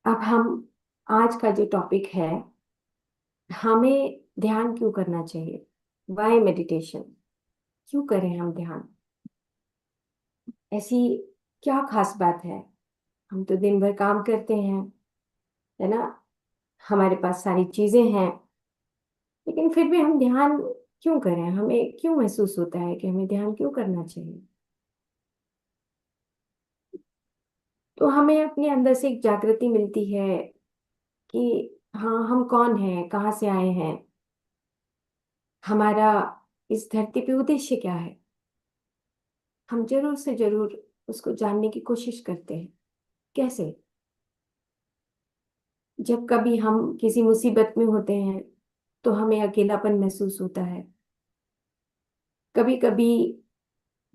अब हम आज का जो टॉपिक है, हमें ध्यान क्यों करना चाहिए। वाई मेडिटेशन, क्यों करें हम ध्यान। ऐसी क्या खास बात है। हम तो दिन भर काम करते हैं, है ना। हमारे पास सारी चीजें हैं, लेकिन फिर भी हम ध्यान क्यों करें। हमें क्यों महसूस होता है कि हमें ध्यान क्यों करना चाहिए। तो हमें अपने अंदर से एक जागृति मिलती है कि हाँ, हम कौन हैं, कहाँ से आए हैं, हमारा इस धरती पे उद्देश्य क्या है। हम जरूर से जरूर उसको जानने की कोशिश करते हैं। कैसे? जब कभी हम किसी मुसीबत में होते हैं तो हमें अकेलापन महसूस होता है। कभी कभी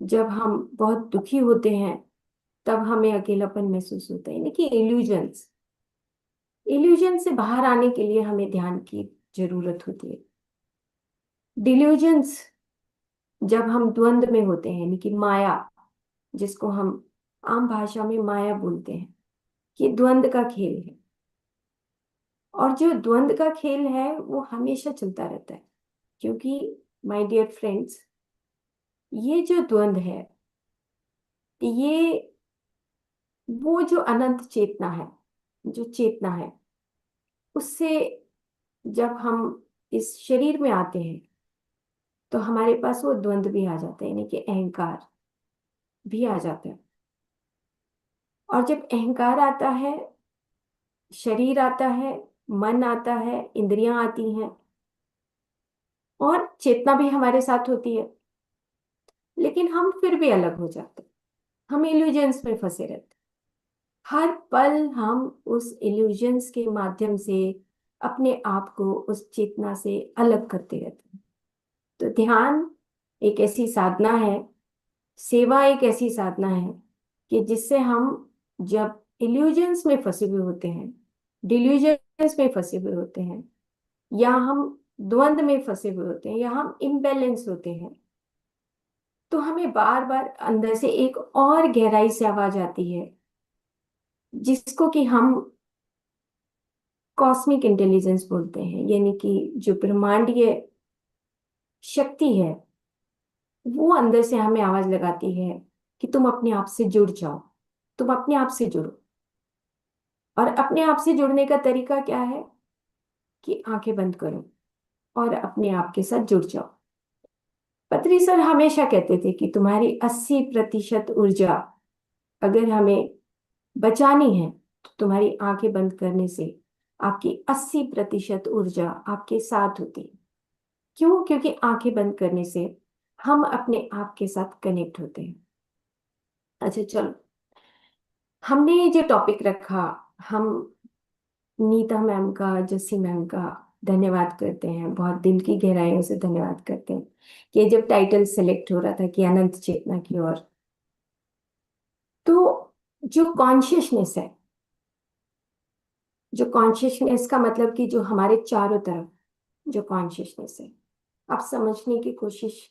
जब हम बहुत दुखी होते हैं तब हमें अकेलापन महसूस होता है, यानी कि इल्यूजन्स। इल्यूजन से बाहर आने के लिए हमें ध्यान की जरूरत होती है। डिल्यूजन्स, जब हम द्वंद में होते हैं, यानी कि माया, जिसको हम आम भाषा में माया बोलते हैं, ये द्वंद का खेल है। और जो द्वंद का खेल है वो हमेशा चलता रहता है, क्योंकि माय डियर फ्रेंड्स, ये जो द्वंद है, ये वो जो अनंत चेतना है, जो चेतना है, उससे जब हम इस शरीर में आते हैं तो हमारे पास वो द्वंद भी आ जाता है, यानी कि अहंकार भी आ जाता है। और जब अहंकार आता है, शरीर आता है, मन आता है, इंद्रियां आती हैं, और चेतना भी हमारे साथ होती है, लेकिन हम फिर भी अलग हो जाते हैं। हम इल्यूजन्स में फंसे रहते हैं। हर पल हम उस इल्यूजन्स के माध्यम से अपने आप को उस चेतना से अलग करते रहते हैं। तो ध्यान एक ऐसी साधना है, सेवा एक ऐसी साधना है कि जिससे हम जब इल्यूजन्स में फंसे हुए होते हैं, डिल्यूजन्स में फंसे हुए होते हैं, या हम द्वंद में फंसे हुए होते हैं, या हम इम्बैलेंस होते हैं, तो हमें बार बार अंदर से एक और गहराई से आवाज आती है, जिसको कि हम कॉस्मिक इंटेलिजेंस बोलते हैं, यानी कि जो ब्रह्मांडीय शक्ति है, वो अंदर से हमें आवाज लगाती है कि तुम अपने आप से जुड़ जाओ। तुम अपने आप से जुड़ो। और अपने आप से जुड़ने का तरीका क्या है कि आंखें बंद करो और अपने आप के साथ जुड़ जाओ। पत्री सर हमेशा कहते थे कि तुम्हारी 80% ऊर्जा अगर हमें बचानी है तो तुम्हारी आंखें बंद करने से आपकी 80% ऊर्जा आपके साथ होती है। क्यों? क्योंकि आंखें बंद करने से हम अपने आप के साथ कनेक्ट होते हैं। अच्छा चलो, हमने ये जो टॉपिक रखा, हम नीता मैम का, जस्सी मैम का धन्यवाद करते हैं, बहुत दिल की गहराइयों से धन्यवाद करते हैं कि जब टाइटल सेलेक्ट हो रहा था कि अनंत चेतना की ओर, तो जो कॉन्शियसनेस है, जो कॉन्शियसनेस का मतलब कि जो हमारे चारों तरफ जो कॉन्शियसनेस है, आप समझने की कोशिश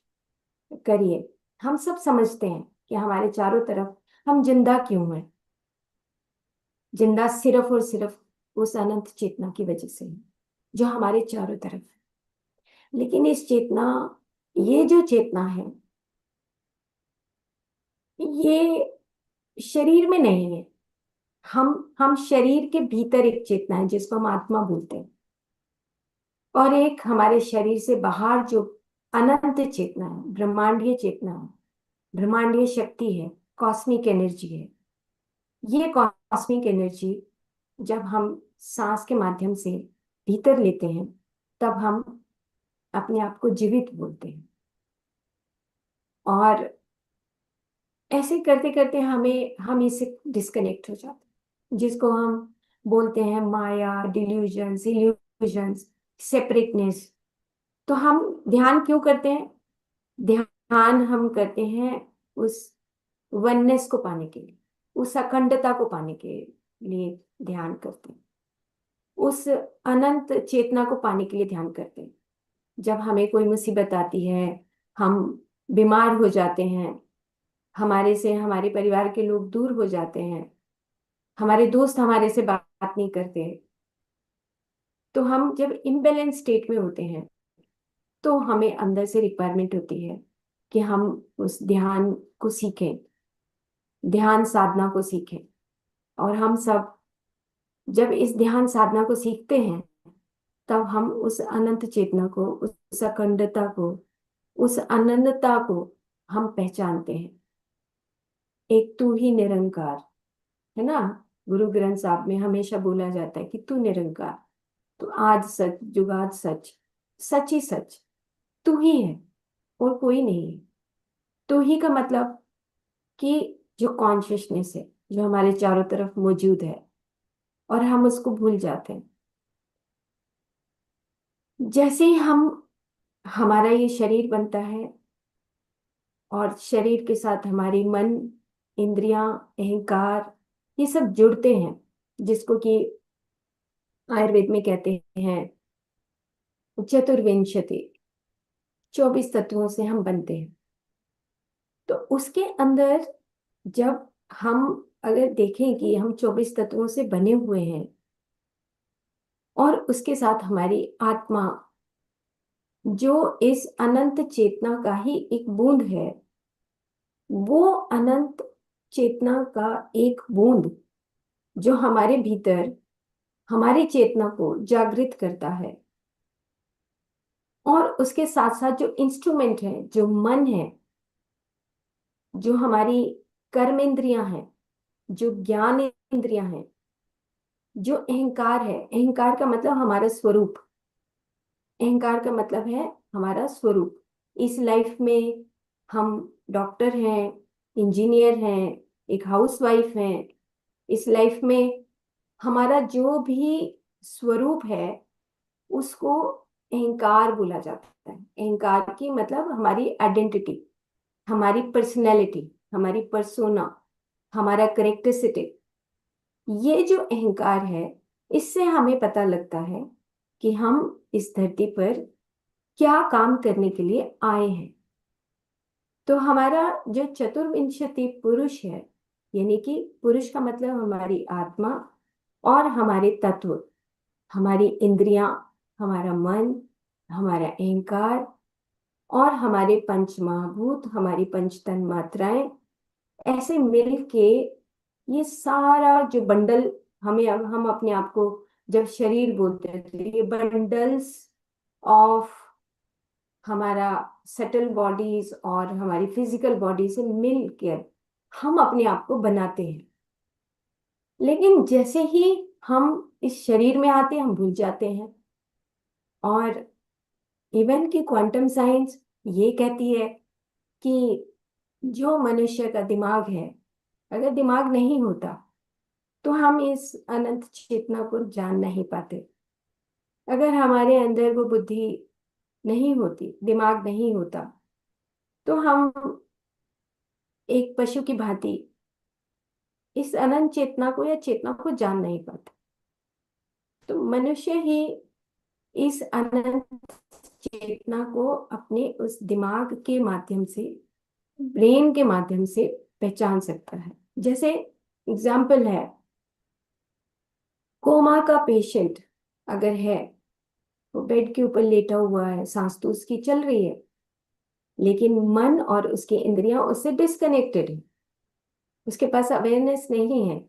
करिए। हम सब समझते हैं कि हमारे चारों तरफ हम जिंदा क्यों हैं। जिंदा सिर्फ और सिर्फ उस अनंत चेतना की वजह से है, जो हमारे चारों तरफ है। लेकिन इस चेतना, ये जो चेतना है, ये शरीर में नहीं है। हम शरीर के भीतर एक चेतना है जिसको हम आत्मा बोलते हैं, और एक हमारे शरीर से बाहर जो अनंत चेतना है, ब्रह्मांडीय चेतना है, ब्रह्मांडीय शक्ति है, कॉस्मिक एनर्जी है। ये कॉस्मिक एनर्जी जब हम सांस के माध्यम से भीतर लेते हैं, तब हम अपने आप को जीवित बोलते हैं। और ऐसे करते करते हम इससे डिस्कनेक्ट हो जाते हैं, जिसको हम बोलते हैं माया, डिल्यूजन्स, इल्यूजन्स, सेपरेटनेस। तो हम ध्यान क्यों करते हैं? ध्यान हम करते हैं उस वननेस को पाने के लिए, उस अखंडता को पाने के लिए ध्यान करते हैं, उस अनंत चेतना को पाने के लिए ध्यान करते हैं। जब हमें कोई मुसीबत आती है, हम बीमार हो जाते हैं, हमारे से हमारे परिवार के लोग दूर हो जाते हैं, हमारे दोस्त हमारे से बात नहीं करते, तो हम जब इम्बैलेंस स्टेट में होते हैं तो हमें अंदर से रिक्वायरमेंट होती है कि हम उस ध्यान को सीखें, ध्यान साधना को सीखें। और हम सब जब इस ध्यान साधना को सीखते हैं तब हम उस अनंत चेतना को, उस अखंडता को, उस अनंतता को हम पहचानते हैं। एक तू ही निरंकार, है ना। गुरु ग्रंथ साहब में हमेशा बोला जाता है कि तू निरंकार, तू आज सच जुगाद सच, सच ही सच, तू ही है और कोई नहीं है। तू ही का मतलब कि जो कॉन्शियसनेस है, जो हमारे चारों तरफ मौजूद है और हम उसको भूल जाते हैं। जैसे ही हम हमारा ये शरीर बनता है और शरीर के साथ हमारी मन, इंद्रियां, अहंकार, ये सब जुड़ते हैं, जिसको कि आयुर्वेद में कहते हैं चतुर्विंशति, 24 तत्वों से हम बनते हैं। तो उसके अंदर जब हम अगर देखें कि हम 24 तत्वों से बने हुए हैं और उसके साथ हमारी आत्मा, जो इस अनंत चेतना का ही एक बूंद है, वो अनंत चेतना का एक बूंद जो हमारे भीतर हमारी चेतना को जागृत करता है। और उसके साथ साथ जो इंस्ट्रूमेंट है, जो मन है, जो हमारी कर्म इंद्रियां हैं, जो ज्ञान इंद्रियां हैं, जो अहंकार है, अहंकार का मतलब हमारा स्वरूप, अहंकार का मतलब है हमारा स्वरूप। इस लाइफ में हम डॉक्टर हैं, इंजीनियर हैं, एक हाउसवाइफ हैं। इस लाइफ में हमारा जो भी स्वरूप है उसको अहंकार बोला जाता है। अहंकार की मतलब हमारी आइडेंटिटी, हमारी पर्सनैलिटी, हमारी पर्सोना, हमारा करेक्टरिस्टिक। ये जो अहंकार है, इससे हमें पता लगता है कि हम इस धरती पर क्या काम करने के लिए आए हैं। तो हमारा जो चतुर्विंशति पुरुष है, यानी कि पुरुष का मतलब हमारी आत्मा और हमारे तत्व, हमारी इंद्रियां, हमारा मन, हमारा अहंकार और हमारे पंच महाभूत, हमारी पंच तन मात्राएं, ऐसे मिल के ये सारा जो बंडल, हमें अब हम अपने आप को जब शरीर बोलते हैं तो ये बंडल्स ऑफ हमारा सटल बॉडीज और हमारी फिजिकल बॉडी से मिलकर हम अपने आप को बनाते हैं। लेकिन जैसे ही हम इस शरीर में आते हैं हम भूल जाते हैं। और इवन की क्वांटम साइंस ये कहती है कि जो मनुष्य का दिमाग है, अगर दिमाग नहीं होता तो हम इस अनंत चेतना को जान नहीं पाते। अगर हमारे अंदर वो बुद्धि नहीं होती, दिमाग नहीं होता, तो हम एक पशु की भांति इस अनंत चेतना को या चेतना को जान नहीं पाते। तो मनुष्य ही इस अनंत चेतना को अपने उस दिमाग के माध्यम से, ब्रेन के माध्यम से पहचान सकता है। जैसे एग्जाम्पल है, कोमा का पेशेंट अगर है, वो बेड के ऊपर लेटा हुआ है, सांस तो उसकी चल रही है, लेकिन मन और उसकी इंद्रियां उससे डिस्कनेक्टेड है। उसके पास अवेयरनेस नहीं है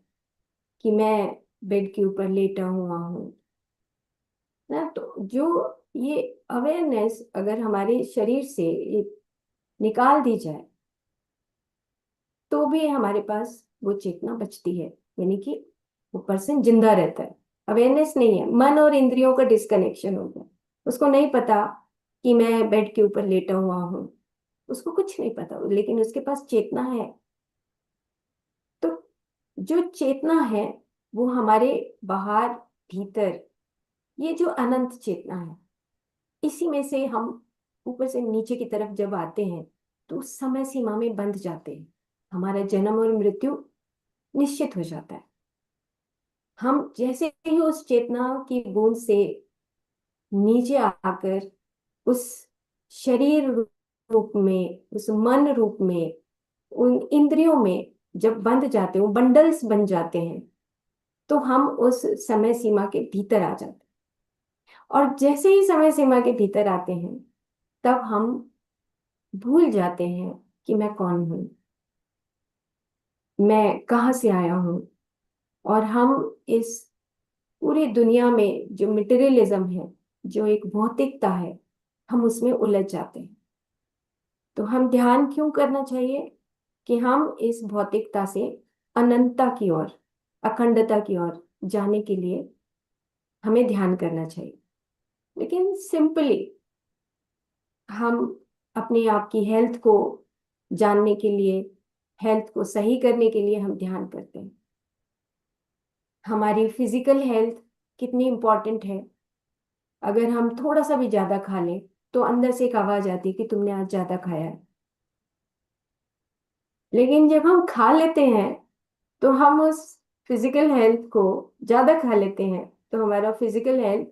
कि मैं बेड के ऊपर लेटा हुआ हूँ ना। तो जो ये अवेयरनेस अगर हमारे शरीर से ये निकाल दी जाए तो भी हमारे पास वो चेतना बचती है, यानी कि वो पर्सन जिंदा रहता है। अवेयरनेस नहीं है, मन और इंद्रियों का डिस्कनेक्शन हो गया। उसको नहीं पता कि मैं बेड के ऊपर लेटा हुआ हूँ, उसको कुछ नहीं पता, लेकिन उसके पास चेतना है। तो जो चेतना है वो हमारे बाहर, भीतर, ये जो अनंत चेतना है, इसी में से हम ऊपर से नीचे की तरफ जब आते हैं तो उस समय सीमा में बंध जाते हैं। हमारा जन्म और मृत्यु निश्चित हो जाता है। हम जैसे ही उस चेतना की बूंद से नीचे आकर उस शरीर रूप में, उस मन रूप में, उन इंद्रियों में जब बंध जाते हैं, वो बंडल्स बन जाते हैं, तो हम उस समय सीमा के भीतर आ जाते हैं। और जैसे ही समय सीमा के भीतर आते हैं, तब हम भूल जाते हैं कि मैं कौन हूँ, मैं कहाँ से आया हूँ। और हम इस पूरी दुनिया में जो मटेरियलिज्म है, जो एक भौतिकता है, हम उसमें उलझ जाते हैं। तो हम ध्यान क्यों करना चाहिए? कि हम इस भौतिकता से अनंतता की ओर, अखंडता की ओर जाने के लिए हमें ध्यान करना चाहिए। लेकिन सिंपली हम अपने आप की हेल्थ को जानने के लिए, हेल्थ को सही करने के लिए हम ध्यान करते हैं। हमारी फिजिकल हेल्थ कितनी इम्पोर्टेंट है। अगर हम थोड़ा सा भी ज्यादा खा लें, तो अंदर से एक आवाज आती है कि तुमने आज ज्यादा खाया है। लेकिन जब हम खा लेते हैं, तो हम उस फिजिकल हेल्थ को, ज्यादा खा लेते हैं तो हमारा फिजिकल हेल्थ,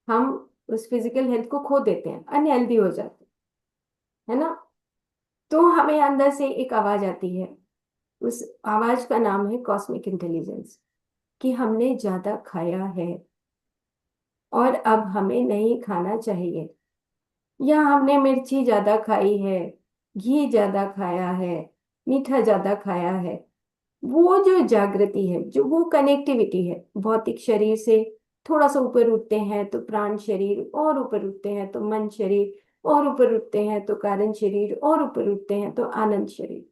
हम उस फिजिकल हेल्थ को खो देते हैं, अनहेल्दी हो जाते हैं, है ना। तो हमें अंदर से एक आवाज आती है, उस आवाज का नाम है कॉस्मिक इंटेलिजेंस, कि हमने ज्यादा खाया है और अब हमें नहीं खाना चाहिए। या हमने मिर्ची ज्यादा खाई है, घी ज्यादा खाया है, मीठा ज्यादा खाया है। वो जो जागृति है, जो वो कनेक्टिविटी है भौतिक शरीर से, थोड़ा सा ऊपर उठते हैं तो प्राण शरीर, और ऊपर उठते हैं तो मन शरीर, और ऊपर उठते हैं तो कारण शरीर, और ऊपर उठते हैं तो आनंद शरीर।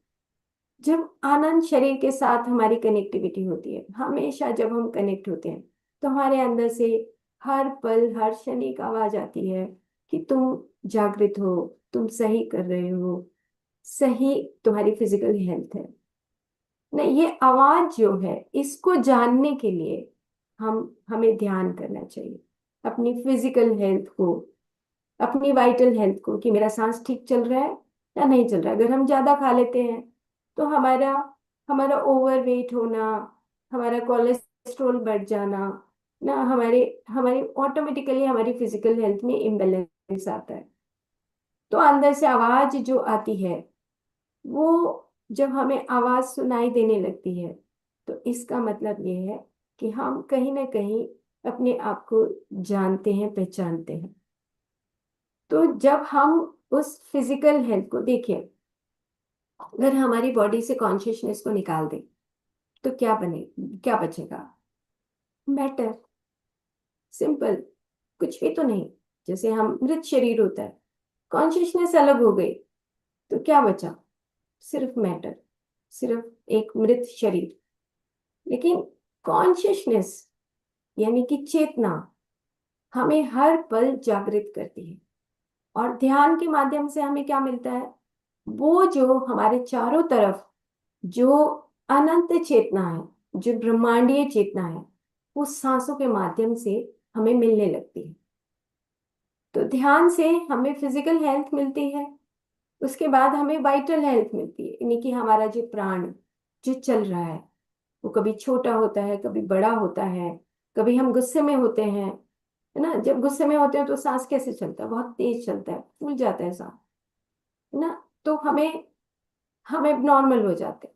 जब आनंद शरीर के साथ हमारी कनेक्टिविटी होती है, हमेशा जब हम कनेक्ट होते हैं, तो हमारे अंदर से हर पल हर क्षण एक आवाज आती है कि तुम जागृत हो, तुम सही कर रहे हो, सही तुम्हारी फिजिकल हेल्थ है। नहीं, ये आवाज जो है, इसको जानने के लिए हम हमें ध्यान करना चाहिए। अपनी फिजिकल हेल्थ को, अपनी वाइटल हेल्थ को, कि मेरा सांस ठीक चल रहा है या नहीं चल रहा है। अगर हम ज्यादा खा लेते हैं, तो हमारा हमारा ओवरवेट होना, हमारा कोलेस्ट्रॉल बढ़ जाना, ना हमारे हमारे ऑटोमेटिकली हमारी फिजिकल हेल्थ में इम्बेलेंस आता है। तो अंदर से आवाज जो आती है, वो जब हमें आवाज सुनाई देने लगती है, तो इसका मतलब ये है कि हम कहीं ना कहीं अपने आप को जानते हैं, पहचानते हैं। तो जब हम उस फिजिकल हेल्थ को देखिए, अगर हमारी बॉडी से कॉन्शियसनेस को निकाल दें, तो क्या बने, क्या बचेगा? मैटर। सिंपल। कुछ भी तो नहीं। जैसे हम मृत शरीर होता है, कॉन्शियसनेस अलग हो गई, तो क्या बचा? सिर्फ मैटर, सिर्फ एक मृत शरीर। लेकिन कॉन्शियसनेस, यानी कि चेतना, हमें हर पल जागृत करती है। और ध्यान के माध्यम से हमें क्या मिलता है? वो जो हमारे चारों तरफ जो अनंत चेतना है, जो ब्रह्मांडीय चेतना है, वो सांसों के माध्यम से हमें मिलने लगती है। तो ध्यान से हमें फिजिकल हेल्थ मिलती है, उसके बाद हमें वाइटल हेल्थ मिलती है, यानी कि हमारा जो प्राण जो चल रहा है, वो कभी छोटा होता है, कभी बड़ा होता है। कभी हम गुस्से में होते हैं, है ना। जब गुस्से में होते हैं तो सांस कैसे चलता है? बहुत तेज चलता है, फूल जाता है सांस, है ना। तो हम एबनॉर्मल हो जाते हैं।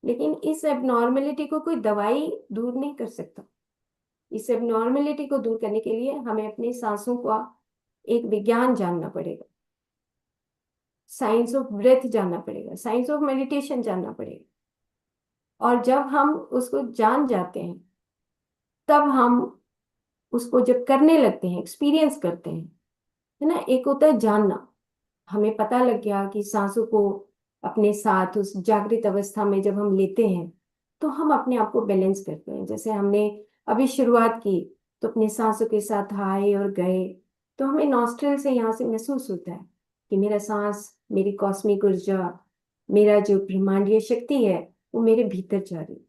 लेकिन इस एबनॉर्मेलिटी को कोई दवाई दूर नहीं कर सकता। इस एबनॉर्मेलिटी को दूर करने के लिए हमें अपनी सांसों का एक विज्ञान जानना पड़ेगा, साइंस ऑफ ब्रेथ जानना पड़ेगा, साइंस ऑफ मेडिटेशन जानना पड़ेगा। और जब हम उसको जान जाते हैं, तब हम उसको जब करने लगते हैं, एक्सपीरियंस करते हैं, है ना। एक होता है जानना, हमें पता लग गया कि सांसों को अपने साथ उस जागृत अवस्था में जब हम लेते हैं, तो हम अपने आप को बैलेंस करते हैं। जैसे हमने अभी शुरुआत की, तो अपने सांसों के साथ आए और गए, तो हमें नॉस्ट्रल से यहाँ से महसूस होता है कि मेरा सांस, मेरी कॉस्मिक ऊर्जा, मेरा जो ब्रह्मांडीय शक्ति है, वो मेरे भीतर जा रही है।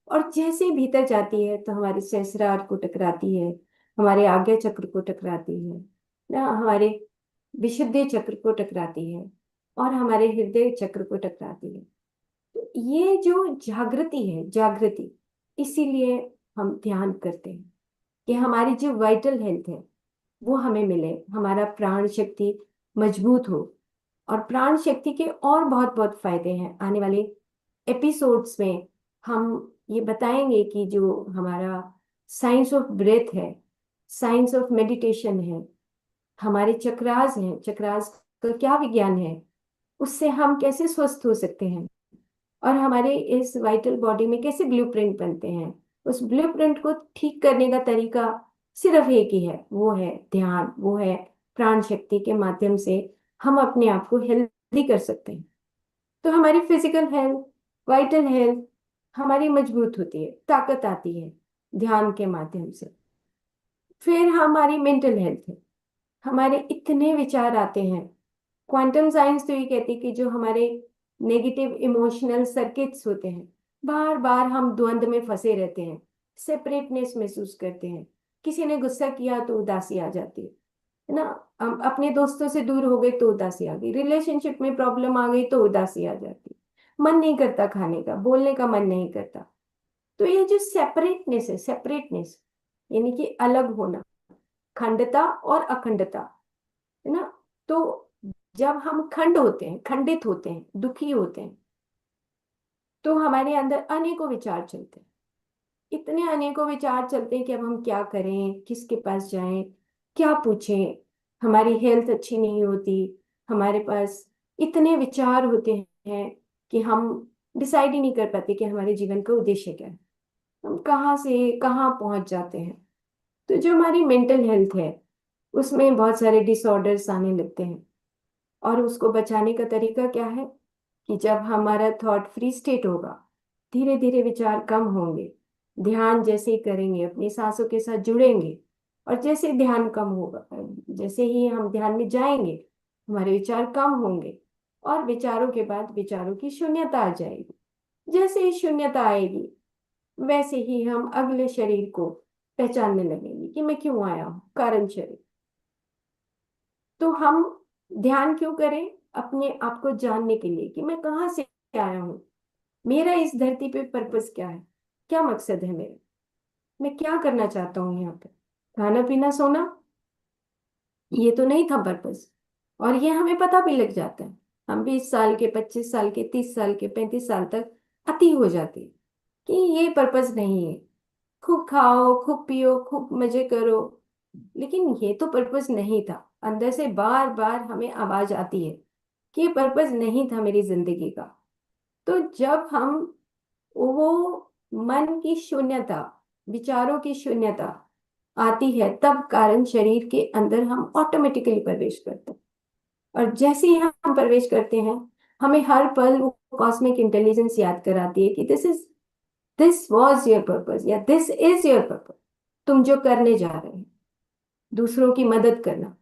और जैसे ही भीतर जाती है, तो हमारे सहस्रार को टकराती है, हमारे आज्ञा चक्र को टकराती है, ना हमारे विशुद्धि चक्र को टकराती है, और हमारे हृदय चक्र को टकराती है। तो ये जो जागृति है, जागृति, इसीलिए हम ध्यान करते हैं कि हमारी जो वाइटल हेल्थ है, वो हमें मिले, हमारा प्राण शक्ति मजबूत हो। और प्राण शक्ति के और बहुत बहुत फायदे हैं। आने वाले एपिसोड्स में हम ये बताएंगे कि जो हमारा साइंस ऑफ ब्रेथ है, साइंस ऑफ मेडिटेशन है, हमारे चक्रास हैं, चक्रास का क्या विज्ञान है, उससे हम कैसे स्वस्थ हो सकते हैं, और हमारे इस वाइटल बॉडी में कैसे ब्लूप्रिंट बनते हैं। उस ब्लूप्रिंट को ठीक करने का तरीका सिर्फ एक ही है, वो है ध्यान, वो है प्राण शक्ति के माध्यम से हम अपने आप को हेल्दी कर सकते हैं। तो हमारी फिजिकल हेल्थ, वाइटल हेल्थ हमारी मजबूत होती है, ताकत आती है ध्यान के माध्यम से। फिर हमारी मेंटल हेल्थ है, हमारे इतने विचार आते हैं। क्वांटम साइंस तो ये कहती है कि जो हमारे नेगेटिव इमोशनल सर्किट्स होते हैं, बार बार हम द्वंद में फंसे रहते हैं, सेपरेटनेस महसूस करते हैं। किसी ने गुस्सा किया तो उदासी आ जाती है ना। हम अपने दोस्तों से दूर हो गए तो उदासी आ गई, रिलेशनशिप में प्रॉब्लम आ गई तो उदासी आ जाती, मन नहीं करता खाने का, बोलने का मन नहीं करता। तो ये जो सेपरेटनेस है, सेपरेटनेस यानी कि अलग होना, खंडता और अखंडता, है ना। तो जब हम खंड होते हैं, खंडित होते हैं, दुखी होते हैं, तो हमारे अंदर अनेकों विचार चलते हैं। इतने अनेकों विचार चलते हैं कि अब हम क्या करें, किसके पास जाएं, क्या पूछें। हमारी हेल्थ अच्छी नहीं होती, हमारे पास इतने विचार होते हैं कि हम डिसाइड ही नहीं कर पाते कि हमारे जीवन का उद्देश्य क्या है, हम कहाँ से कहाँ पहुंच जाते हैं। तो जो हमारी मेंटल हेल्थ है, उसमें बहुत सारे डिसऑर्डर्स आने लगते हैं। और उसको बचाने का तरीका क्या है कि जब हमारा थॉट फ्री स्टेट होगा, धीरे धीरे विचार कम होंगे, ध्यान जैसे ही करेंगे, अपनी सांसों के साथ जुड़ेंगे, और जैसे ही ध्यान कम होगा, जैसे ही हम ध्यान में जाएंगे, हमारे विचार कम होंगे, और विचारों के बाद विचारों की शून्यता आ जाएगी। जैसे ही शून्यता आएगी, वैसे ही हम अगले शरीर को पहचानने लगेंगे कि मैं क्यों आया हूँ, कारण शरीर। तो हम ध्यान क्यों करें? अपने आप को जानने के लिए कि मैं कहाँ से आया हूँ, मेरा इस धरती पे पर्पस क्या है, क्या मकसद है मेरा, मैं क्या करना चाहता हूँ यहाँ पे। खाना पीना सोना, ये तो नहीं था पर्पस, और ये हमें पता भी लग जाता है। हम 20 साल के, 25 साल के, 30 साल के, 35 साल तक अति हो जाते हैं कि ये पर्पस नहीं है। खूब खाओ, खूब पियो, खूब मजे करो, लेकिन ये तो पर्पस नहीं था। अंदर से बार बार हमें आवाज आती है कि ये पर्पस नहीं था मेरी जिंदगी का। तो जब हम वो मन की शून्यता, विचारों की शून्यता आती है, तब कारण शरीर के अंदर हम ऑटोमेटिकली प्रवेश करते हैं। और जैसे ही हम प्रवेश करते हैं, हमें हर पल वो कॉस्मिक इंटेलिजेंस याद कराती है कि दिस वॉज योर पर्पस, या दिस इज योर पर्पस। तुम जो करने जा रहे हैं, दूसरों की मदद करना,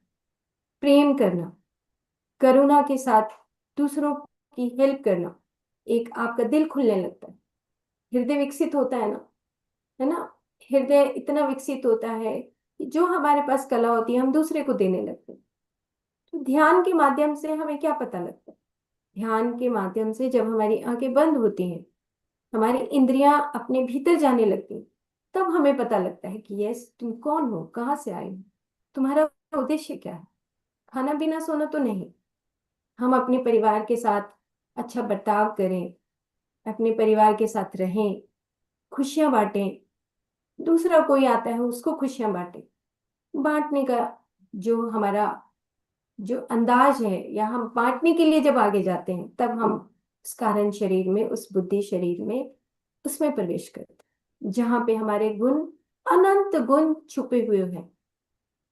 प्रेम करना, करुणा के साथ दूसरों की हेल्प करना, एक आपका दिल खुलने लगता है, हृदय विकसित होता है ना। हृदय इतना विकसित होता है कि जो हमारे पास कला होती है, हम दूसरे को देने लगते हैं। तो ध्यान के माध्यम से हमें क्या पता लगता है? ध्यान के माध्यम से जब हमारी आंखें बंद होती हैं, हमारी इंद्रियां अपने भीतर जाने लगती हैं, तब हमें पता लगता है कि यस, तुम कौन हो, कहाँ से आए हो, तुम्हारा उद्देश्य क्या है। खाना पीना सोना तो नहीं, हम अपने परिवार के साथ अच्छा बर्ताव करें, अपने परिवार के साथ रहें, खुशियां बांटें, दूसरा कोई आता है उसको खुशियां बांटें। बांटने का जो हमारा जो अंदाज है, या हम बांटने के लिए जब आगे जाते हैं, तब हम उस कारण शरीर में, उस बुद्धि शरीर में, उसमें प्रवेश करते हैं जहाँ पे हमारे गुण, अनंत गुण छुपे हुए हैं।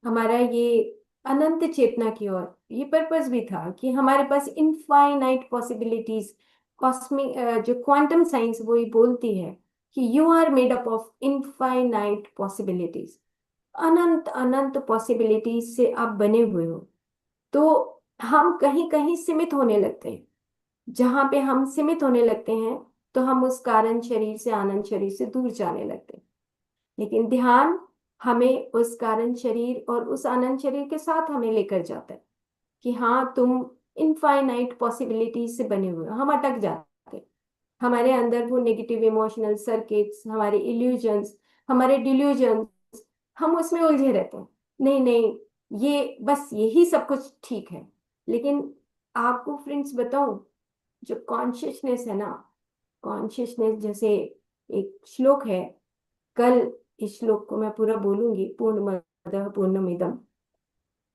हमारा ये अनंत चेतना की ओर ये पर्पस भी था कि हमारे पास इनफाइनाइट पॉसिबिलिटीज। कॉस्मिक जो क्वांटम साइंस वो ही बोलती है कि you are made up of infinite possibilities. अनंत अनंत पॉसिबिलिटीज से आप बने हुए हो। तो हम कहीं कहीं सीमित होने लगते हैं। जहां पे हम सीमित होने लगते हैं, तो हम उस कारण शरीर से, आनंद शरीर से दूर जाने लगते हैं। लेकिन ध्यान हमें उस कारण शरीर और उस आनंद शरीर के साथ हमें लेकर जाता है कि हाँ, तुम इनफाइनाइट पॉसिबिलिटीज से बने हुए हो। हम अटक जाते हैं, हमारे अंदर वो नेगेटिव इमोशनल सर्किट्स, हमारे इल्यूजन्स, हमारे डिल्यूजन्स, हम उसमें उलझे रहते हैं। नहीं नहीं, ये बस यही सब कुछ ठीक है। लेकिन आपको फ्रेंड्स बताऊं, जो कॉन्शियसनेस है ना, कॉन्शियसनेस जैसे एक श्लोक है, कल इस श्लोक को मैं पूरा बोलूंगी, पूर्णमदः पूर्णमिदम,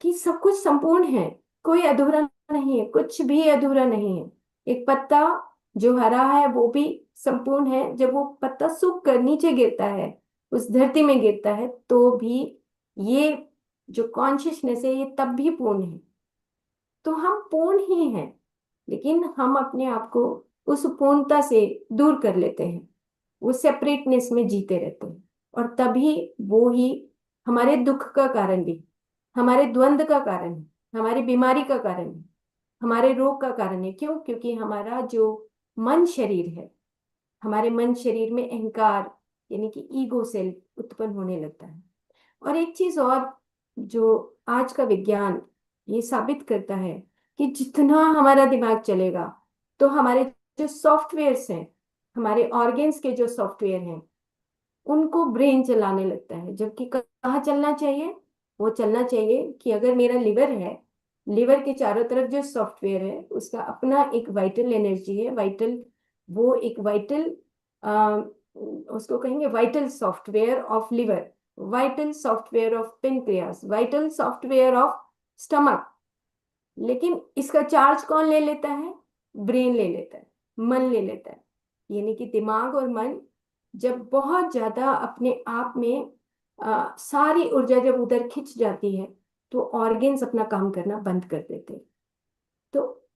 कि सब कुछ संपूर्ण है, कोई अधूरा नहीं है, कुछ भी अधूरा नहीं है। एक पत्ता जो हरा है वो भी संपूर्ण है, जब वो पत्ता सूख कर नीचे गिरता है, उस धरती में गिरता है, तो भी ये जो कॉन्शियसनेस है ये तब भी पूर्ण है। तो हम पूर्ण ही हैं, लेकिन हम अपने आप को उस पूर्णता से दूर कर लेते हैं, वो सेपरेटनेस में जीते रहते हैं। और तभी वो ही हमारे दुख का कारण भी, हमारे द्वंद का कारण है, हमारी बीमारी का कारण है, हमारे रोग का कारण है। क्यों? क्योंकि हमारा जो मन शरीर है, हमारे मन शरीर में अहंकार यानी कि ईगो सेल्फ उत्पन्न होने लगता है। और एक चीज और, जो आज का विज्ञान ये साबित करता है कि जितना हमारा दिमाग चलेगा, तो हमारे जो सॉफ्टवेयर्स हैं, हमारे ऑर्गन्स के जो सॉफ्टवेयर हैं, उनको ब्रेन चलाने लगता है। जबकि कहाँ चलना चाहिए? वो चलना चाहिए कि अगर मेरा लिवर है, लिवर के चारों तरफ जो सॉफ्टवेयर है उसका अपना एक वाइटल एनर्जी है, वाइटल, वो एक वाइटल, उसको कहेंगे vital software of liver, vital software of pancreas, vital software of stomach. लेकिन इसका चार्ज कौन ले लेता है? ब्रेन ले लेता है, मन ले लेता है। यानी कि दिमाग और मन जब बहुत ज्यादा अपने आप में सारी ऊर्जा जब उधर खिंच जाती है, तो ऑर्गन्स अपना काम करना बंद कर देते हैं। तो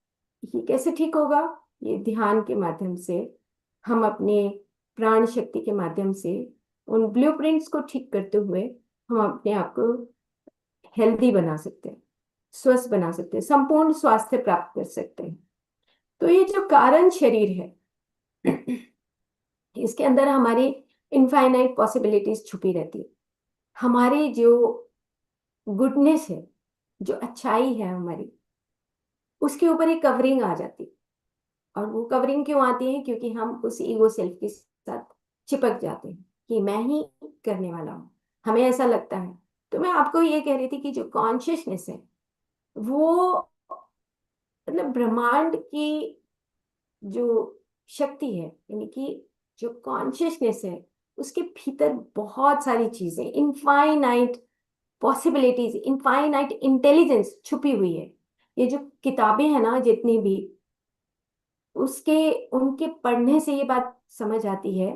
ये कैसे ठीक होगा? ये ध्यान के माध्यम से, हम अपने प्राण शक्ति के माध्यम से उन ब्लूप्रिंट्स को ठीक करते हुए हम अपने आप को हेल्दी बना सकते हैं, स्वस्थ बना सकते हैं, संपूर्ण स्वास्थ्य प्राप्त कर सकते हैं। तो ये जो कारण शरीर है, इसके अंदर हमारी इनफाइनाइट पॉसिबिलिटीज छुपी रहती है। हमारी जो गुडनेस है, जो अच्छाई है हमारी, उसके ऊपर एक कवरिंग आ जाती है। और वो कवरिंग क्यों आती है? क्योंकि हम उस ईगो सेल्फ के साथ चिपक जाते हैं कि मैं ही करने वाला हूँ, हमें ऐसा लगता है। तो मैं आपको ये कह रही थी कि जो कॉन्शियसनेस है, वो मतलब ब्रह्मांड की जो शक्ति है, यानी कि जो कॉन्शियसनेस है, उसके भीतर बहुत सारी चीजें, इनफाइनाइट पॉसिबिलिटीज, इनफाइनाइट इंटेलिजेंस छुपी हुई है। ये जो किताबें हैं ना जितनी भी, उसके उनके पढ़ने से ये बात समझ आती है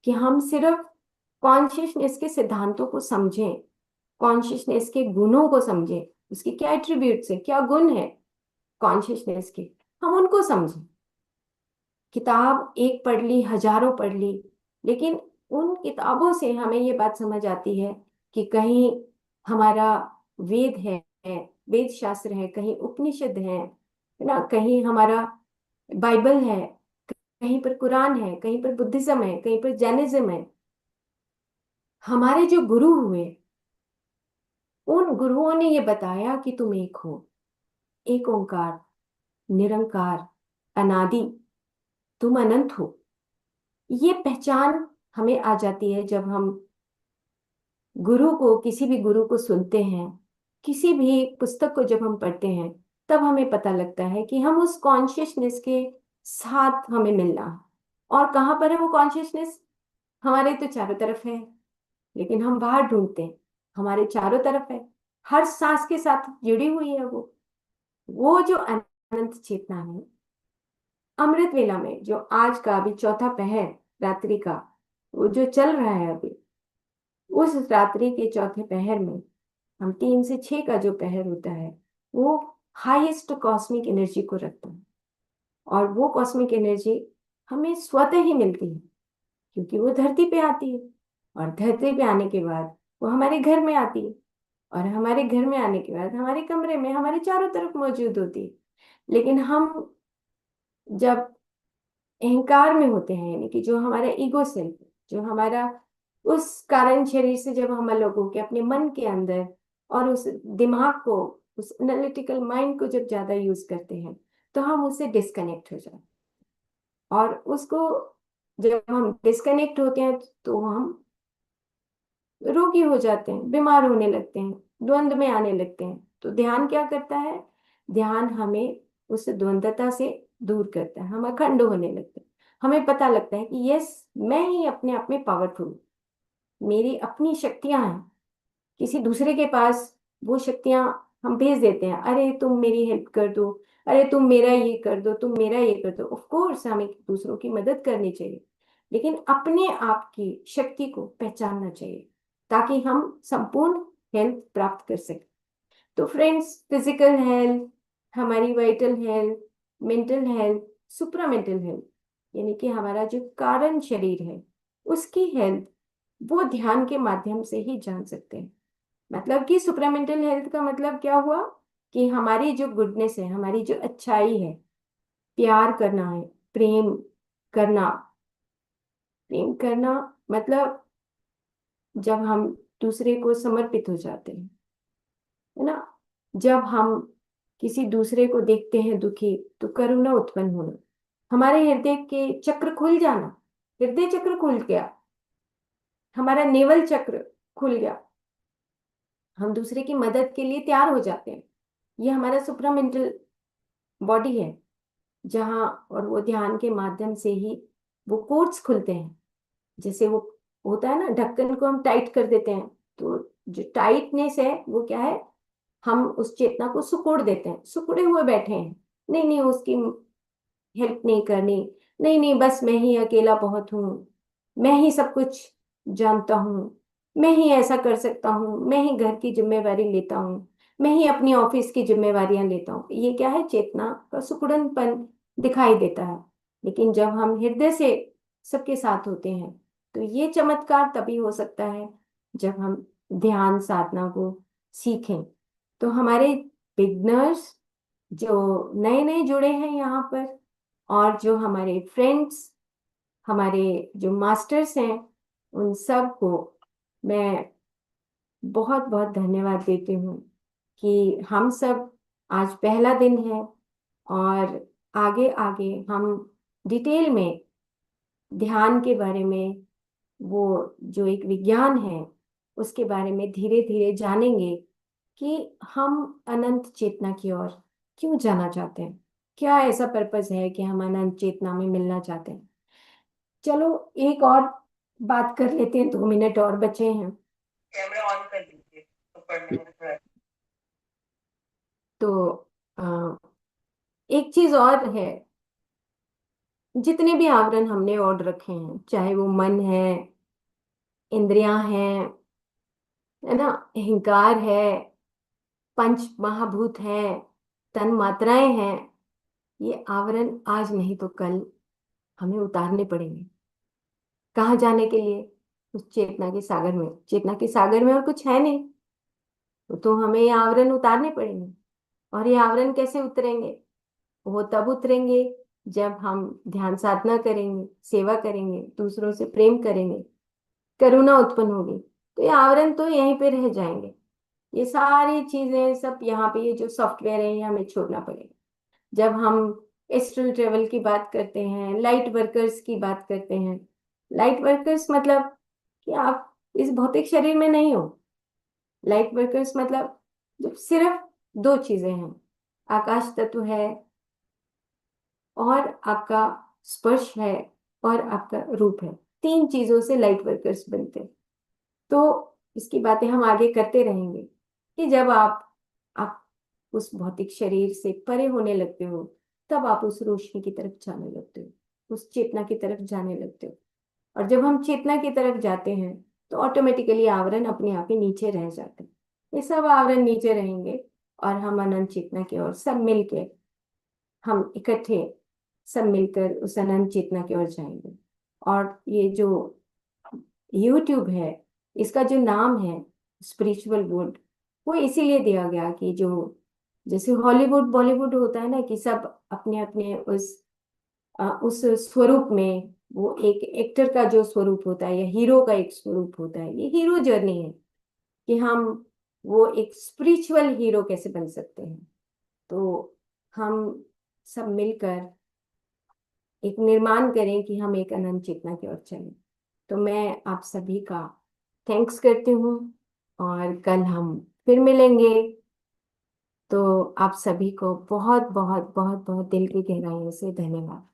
कि हम सिर्फ कॉन्शियसनेस के सिद्धांतों को समझें, कॉन्शियसनेस के गुणों को समझें, उसके क्या एट्रीब्यूट्स है, क्या गुण है कॉन्शियसनेस के, हम उनको समझें। किताब एक पढ़ ली, हजारों पढ़ ली, लेकिन उन किताबों से हमें ये बात समझ आती है कि कहीं हमारा वेद है, वेद शास्त्र है, कहीं उपनिषद है ना, कहीं हमारा बाइबल है, कहीं पर कुरान है, कहीं पर बुद्धिज्म है, कहीं पर जैनिज्म है। हमारे जो गुरु हुए, उन गुरुओं ने ये बताया कि तुम एक हो, एक ओंकार, निरंकार, अनादि, तुम अनंत हो। ये पहचान हमें आ जाती है जब हम गुरु को, किसी भी गुरु को सुनते हैं, किसी भी पुस्तक को जब हम पढ़ते हैं, तब हमें पता लगता है कि हम उस कॉन्शियसनेस के साथ हमें मिलना है। और कहाँ पर है वो कॉन्शियसनेस? हमारे तो चारों तरफ है, लेकिन हम बाहर ढूंढते हैं। हमारे चारों तरफ है, हर सांस के साथ जुड़ी हुई है वो जो अनंत चेतना है। अमृत वेला में जो आज का अभी चौथा पहर रात्रि का, वो जो चल रहा है अभी, उस रात्रि के चौथे पहर में, हम 3 से 6 का जो पहर होता है, वो हाईएस्ट कॉस्मिक एनर्जी को रखता है। और वो कॉस्मिक एनर्जी हमें स्वतः ही मिलती है, क्योंकि वो धरती पे आती है। और धरती पे आने के बाद वो हमारे घर में आती है, और हमारे घर में आने के बाद हमारे कमरे में हमारे चारों तरफ मौजूद होती है। लेकिन हम जब अहंकार में होते हैं, यानी कि जो हमारा ईगो सेल्फ, जो हमारा उस कारण शरीर से जब हम अलग होकर अपने मन के अंदर और उस दिमाग को, उस एनालिटिकल माइंड को जब ज्यादा यूज करते हैं, तो हम उससे डिस्कनेक्ट हो जाते हैं। और उसको जब हम डिस्कनेक्ट होते हैं, तो हम रोगी हो जाते हैं, बीमार होने लगते हैं, द्वंद में आने लगते हैं। तो ध्यान क्या करता है? ध्यान हमें उस द्वंद्वता से दूर करता है, हम अखंड होने लगते हैं। हमें पता लगता है कि यस, मैं ही अपने आप में पावरफुल हूँ, मेरी अपनी शक्तियां हैं। किसी दूसरे के पास वो शक्तियां हम भेज देते हैं, अरे तुम मेरी हेल्प कर दो, अरे तुम मेरा ये कर दो, तुम मेरा ये कर दो। ऑफ कोर्स हमें दूसरों की मदद करनी चाहिए, लेकिन अपने आप की शक्ति को पहचानना चाहिए ताकि हम संपूर्ण हेल्थ प्राप्त कर सकें। तो फ्रेंड्स, फिजिकल हेल्थ, हमारी वाइटल हेल्थ, मेंटल हेल्थ, सुप्रा मेंटल हेल्थ, यानी कि हमारा जो कारण शरीर है उसकी हेल्थ, वो ध्यान के माध्यम से ही जान सकते हैं। मतलब कि सुप्रामेंटल हेल्थ का मतलब क्या हुआ कि हमारी जो गुडनेस है, हमारी जो अच्छाई है, प्यार करना है, प्रेम करना। प्रेम करना मतलब जब हम दूसरे को समर्पित हो जाते हैं, है ना। जब हम किसी दूसरे को देखते हैं दुखी, तो करुणा उत्पन्न होना, हमारे हृदय के चक्र खुल जाना। हृदय चक्र खुल गया, हमारा नेवल चक्र खुल गया, हम दूसरे की मदद के लिए तैयार हो जाते हैं। ये हमारा सुप्रामेंटल बॉडी है, जहाँ, और वो ध्यान के माध्यम से ही वो कोर्ट्स खुलते हैं। जैसे वो होता है ना, ढक्कन को हम टाइट कर देते हैं, तो जो टाइटनेस है वो क्या है, हम उस चेतना को सिकोड़ देते हैं, सिकुड़े हुए बैठे हैं। नहीं नहीं, उसकी हेल्प नहीं करनी, नहीं नहीं, बस मैं ही अकेला बहुत हूँ, मैं ही सब कुछ जानता हूँ, मैं ही ऐसा कर सकता हूँ, मैं ही घर की जिम्मेवारी लेता हूँ, मैं ही अपनी ऑफिस की जिम्मेवारियां लेता हूँ। ये क्या है, चेतना का सिकुड़नपन दिखाई देता है। लेकिन जब हम हृदय से सबके साथ होते हैं, तो ये चमत्कार तभी हो सकता है जब हम ध्यान साधना को सीखें। तो हमारे बिगनर्स जो नए नए जुड़े हैं यहाँ पर, और जो हमारे फ्रेंड्स, हमारे जो मास्टर्स हैं, उन सब को मैं बहुत बहुत धन्यवाद देती हूँ कि हम सब, आज पहला दिन है, और आगे आगे हम डिटेल में ध्यान के बारे में, वो जो एक विज्ञान है उसके बारे में धीरे धीरे जानेंगे कि हम अनंत चेतना की ओर क्यों जाना चाहते हैं, क्या ऐसा पर्पस है कि हम अनंत चेतना में मिलना चाहते हैं। चलो, एक और बात कर लेते हैं, 2 मिनट और बचे हैं। कैमरा ऑन कर लीजिए तो पढ़ने में थोड़ा। तो अ, एक चीज और है, जितने भी आवरण हमने ओढ़ रखे हैं, चाहे वो मन है, इंद्रियां हैं, है ना, अहंकार है, पंच महाभूत है, तन मात्राएं हैं, ये आवरण आज नहीं तो कल हमें उतारने पड़ेंगे। कहाँ जाने के लिए? उस चेतना के सागर में। चेतना के सागर में और कुछ है नहीं, तो हमें ये आवरण उतारने पड़ेंगे। और ये आवरण कैसे उतरेंगे? वो तब उतरेंगे जब हम ध्यान साधना करेंगे, सेवा करेंगे, दूसरों से प्रेम करेंगे, करुणा उत्पन्न होगी। तो ये आवरण तो यहीं पे रह जाएंगे। ये सारी चीजें सब यहाँ पे, ये जो सॉफ्टवेयर है, ये हमें छोड़ना पड़ेगा। जब हम एस्ट्रल ट्रेवल की बात करते हैं, लाइट वर्कर्स की बात करते हैं, लाइट वर्कर्स मतलब कि आप इस भौतिक शरीर में नहीं हो। लाइट वर्कर्स मतलब जब सिर्फ 2 चीजें हैं, आकाश तत्व है, और आपका स्पर्श है, और आपका रूप है। 3 चीजों से लाइट वर्कर्स बनते हैं। तो इसकी बातें हम आगे करते रहेंगे कि जब आप उस भौतिक शरीर से परे होने लगते हो, तब आप उस रोशनी की तरफ जाने लगते हो, उस चेतना की तरफ जाने लगते हो। और जब हम चेतना की तरफ जाते हैं, तो ऑटोमेटिकली आवरण अपने आप ही नीचे रह जाते हैं। ये सब आवरण नीचे रहेंगे, और हम अनंत चेतना की ओर सब मिलके, हम इकट्ठे सब मिलकर उस अनंत चेतना की ओर जाएंगे। और ये जो यूट्यूब है, इसका जो नाम है स्पिरिचुअल वर्ल्ड, वो इसीलिए दिया गया कि जो, जैसे हॉलीवुड बॉलीवुड होता है ना, कि सब अपने अपने उस स्वरूप में, वो एक एक्टर का जो स्वरूप होता है या हीरो का एक स्वरूप होता है, ये हीरो जर्नी है कि हम वो एक स्पिरिचुअल हीरो कैसे बन सकते हैं। तो हम सब मिलकर एक निर्माण करें कि हम एक अनंत चेतना की ओर चलें। तो मैं आप सभी का थैंक्स करती हूँ, और कल हम फिर मिलेंगे। तो आप सभी को बहुत बहुत बहुत बहुत दिल की गहराइयों से धन्यवाद।